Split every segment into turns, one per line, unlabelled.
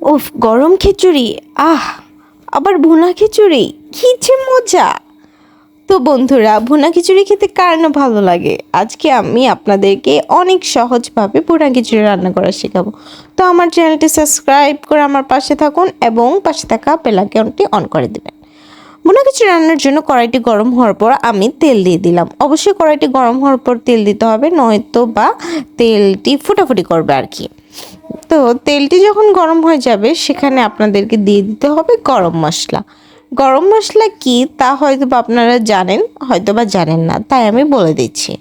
উফ, গরম খিচুড়ি, আহ, আবার ভুনা খিচুড়ি, কি যে মজা! তো বন্ধুরা, ভুনা খিচুড়ি খেতে কার না ভালো লাগে। আজকে আমি আপনাদেরকে অনেক সহজভাবে ভুনা খিচুড়ি রান্না করা শেখাবো। তো আমার চ্যানেলটি সাবস্ক্রাইব করে আমার পাশে থাকুন এবং পাশে থাকা বেল আইকনটি অন করে দেবেন। ভুনা খিচুড়ি রান্নার জন্য কড়াইটি গরম হওয়ার পর আমি তেল দিয়ে দিলাম। অবশ্যই কড়াইটি গরম হওয়ার পর তেল দিতে হবে, নয়তো বা তেলটি ফুটাফুটি করবে আর কি। তো তেলটি যখন গরম হয়ে যাবে সেখানে আপনাদেরকে দিয়ে দিতে হবে গরম মশলা। গরম মশলা কি তা হয়তো বা আপনারা জানেন, হয়তো বা জানেন না, তাই আমি বলে দিচ্ছি।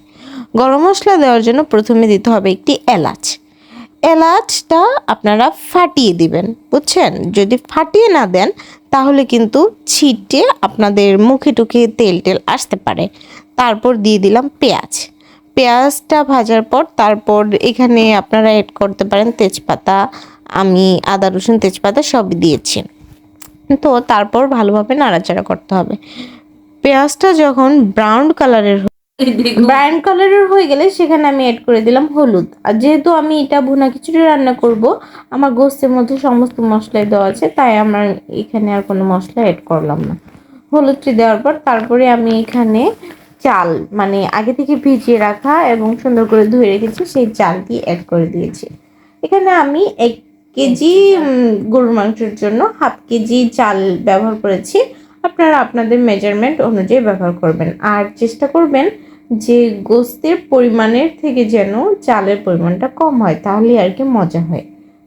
গরম মশলা দেওয়ার জন্য প্রথমে দিতে হবে একটি এলাচ। এলাচটা আপনারা ফাটিয়ে দিবেন, বুঝছেন? যদি ফাটিয়ে না দেন তাহলে কিন্তু ছিটে আপনাদের মুখে টুখে তেল টেল আসতে পারে। তারপর দিয়ে দিলাম পেঁয়াজ। পেঁয়াজটা ভাজার পর তারপর এখানে আপনারা অ্যাড করতে পারেন তেজপাতা। আমি আদা রসুন তেজপাতা সবই দিয়েছি। তো তারপর ভালোভাবে নাড়াচাড়া করতে হবে। পেঁয়াজটা যখন ব্রাউন কালারের হয়ে গেলে সেখানে আমি অ্যাড করে দিলাম হলুদ। আর যেহেতু আমি এটা ভুনা খিচুড়ি রান্না করব, আমার গোস্তের মধ্যে সমস্ত মশলাই দেওয়া আছে, তাই আমার এখানে আর কোনো মশলা অ্যাড করলাম না। হলুদটি দেওয়ার পর তারপরে আমি এখানে চাল, মানে আগে থেকে ভিজিয়ে রাখা এবং সুন্দর করে ধুয়ে রেখেছি সেই চালটি অ্যাড করে দিয়েছি। এখানে আমি 1 কেজি গরুর মাংসের জন্য হাফ কেজি চাল ব্যবহার করেছি। আপনারা আপনাদের মেজারমেন্ট অনুযায়ী ব্যবহার করবেন, আর চেষ্টা করবেন যে গোস্তের পরিমাণের থেকে যেন চালের পরিমাণটা কম হয়, তাহলে আর কি মজা হয়।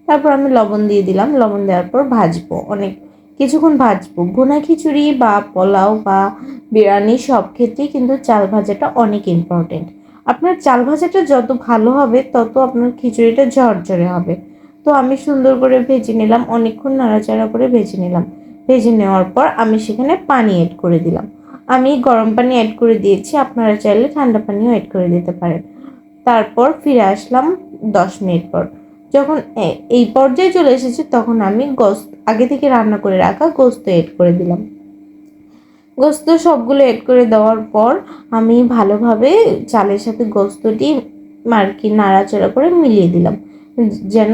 তারপর আমি লবণ দিয়ে দিলাম। লবণ দেওয়ার পর ভাজবো, অনেক কিছুক্ষণ ভাজবো। ভুনা খিচুড়ি বা পোলাও বা বিরিয়ানি সব ক্ষেত্রেই কিন্তু চাল ভাজাটা অনেক ইম্পর্টেন্ট। আপনার চাল ভাজাটা যত ভালো হবে তত আপনার খিচুড়িটা ঝরঝরে হবে। তো আমি সুন্দর করে ভেজে নিলাম, অনেকক্ষণ নাড়াচাড়া করে ভেজে নিলাম। ভেজে নেওয়ার পর আমি সেখানে পানি অ্যাড করে দিলাম। আমি গরম পানি অ্যাড করে দিয়েছি, আপনারা চাইলে ঠান্ডা পানিও অ্যাড করে দিতে পারেন। তারপর ফিরে আসলাম 10 মিনিট পর। যখন এই পর্যায়ে চলে এসেছে তখন আমি গোস্ত, আগে থেকে রান্না করে রাখা গোস্ত অ্যাড করে দিলাম। গোস্ত সবগুলো অ্যাড করে দেওয়ার পর আমি ভালোভাবে চালের সাথে গোস্তটি মার্কি নাড়াচাড়া করে মিলিয়ে দিলাম যেন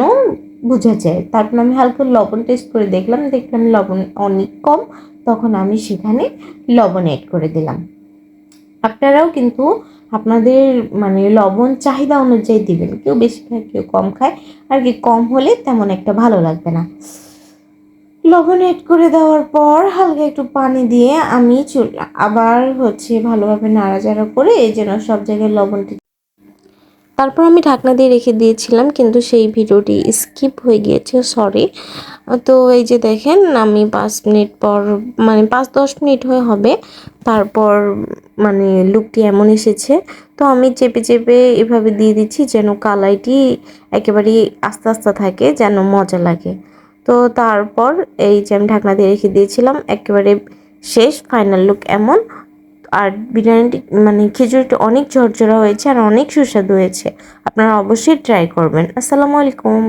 বোঝা যায়। তারপর আমি হালকা লবণ টেস্ট করে দেখলাম লবণ অনেক কম, তখন আমি সেখানে লবণ অ্যাড করে দিলাম। আপনারাও কিন্তু আপনাদের মানে লবণ চাহিদা অনুযায়ী দিবেন, কেউ বেশি খায় কেউ কম খায় আর কি, কম হলে তেমন একটা ভালো লাগবে না। লবণ অ্যাড করে দেওয়ার পর হালকা একটু পানি দিয়ে আমি আবার ভালোভাবে নাড়াচাড়া করে এই যেন সব জায়গায় লবণটি। তারপর আমি ঢাকনা দিয়ে রেখে দিয়েছিলাম, কিন্তু সেই ভিডিওটি স্কিপ হয়ে গিয়েছে, সরি। তো এই যে দেখেন আমি 5 মিনিট পর, মানে 5-10 মিনিট হবে, তারপর মানে লুকটি এমন এসেছে। তো আমি চেপে চেপে এভাবে দিয়ে দিচ্ছি যেন কালাইটি একেবারেই আস্তে আস্তে থাকে, যেন মজা লাগে। তো তারপর এই যে আমি ঢাকনা দিয়ে রেখে দিয়েছিলাম, একেবারে শেষ ফাইনাল লুক এমন। আর বিরিয়ানিটি মানে খিচুড়িটা অনেক ঝরঝরা হয়েছে আর অনেক সুস্বাদু হয়েছে। আপনারা অবশ্যই ট্রাই করবেন। আসসালামু আলাইকুম।